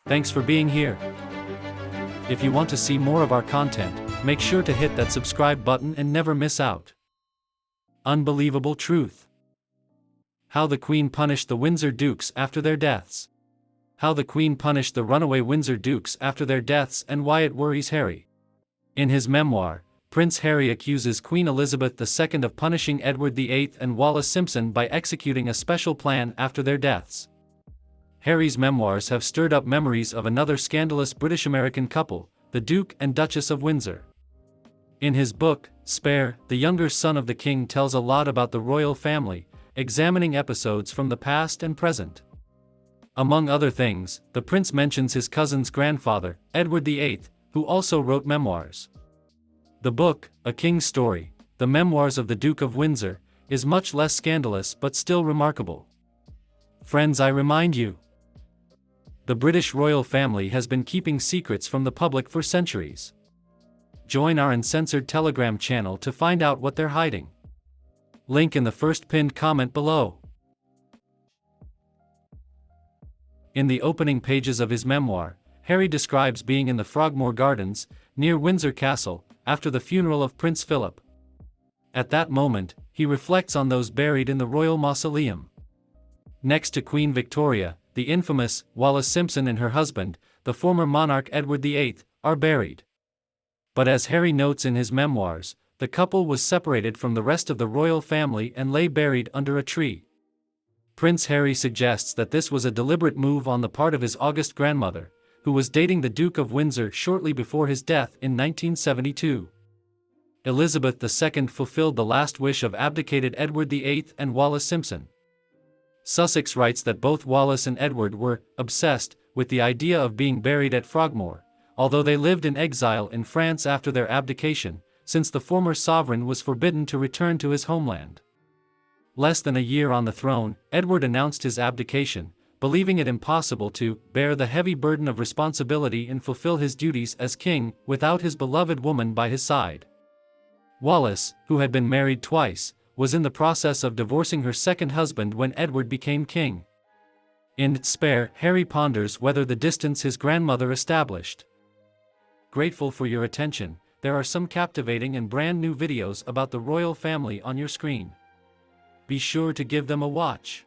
Thanks for being here. If you want to see more of our content, make sure to hit that subscribe button and never miss out. Unbelievable truth. How the Queen punished the Windsor Dukes after their deaths. How the Queen punished the runaway Windsor Dukes after their deaths and why it worries Harry. In his memoir, Prince Harry accuses Queen Elizabeth II of punishing Edward VIII and Wallis Simpson by executing a special plan after their deaths. Harry's memoirs have stirred up memories of another scandalous British-American couple, the Duke and Duchess of Windsor. In his book, Spare, the younger son of the king tells a lot about the royal family, examining episodes from the past and present. Among other things, the prince mentions his cousin's grandfather, Edward VIII, who also wrote memoirs. The book, A King's Story, The Memoirs of the Duke of Windsor, is much less scandalous but still remarkable. Friends, I remind you, the British royal family has been keeping secrets from the public for centuries. Join our uncensored Telegram channel to find out what they're hiding. Link in the first pinned comment below. In the opening pages of his memoir, Harry describes being in the Frogmore Gardens, near Windsor Castle, after the funeral of Prince Philip. At that moment, he reflects on those buried in the royal mausoleum. Next to Queen Victoria, the infamous Wallis Simpson and her husband, the former monarch Edward VIII, are buried. But as Harry notes in his memoirs, the couple was separated from the rest of the royal family and lay buried under a tree. Prince Harry suggests that this was a deliberate move on the part of his august grandmother, who was dating the Duke of Windsor shortly before his death in 1972. Elizabeth II fulfilled the last wish of abdicated Edward VIII and Wallis Simpson. Sussex writes that both Wallis and Edward were obsessed with the idea of being buried at Frogmore, although they lived in exile in France after their abdication, since the former sovereign was forbidden to return to his homeland. Less than a year on the throne, Edward announced his abdication, believing it impossible to bear the heavy burden of responsibility and fulfill his duties as king without his beloved woman by his side. Wallis, who had been married twice, was in the process of divorcing her second husband when Edward became king. In Spare, Harry ponders whether the distance his grandmother established. Grateful for your attention, there are some captivating and brand new videos about the royal family on your screen. Be sure to give them a watch.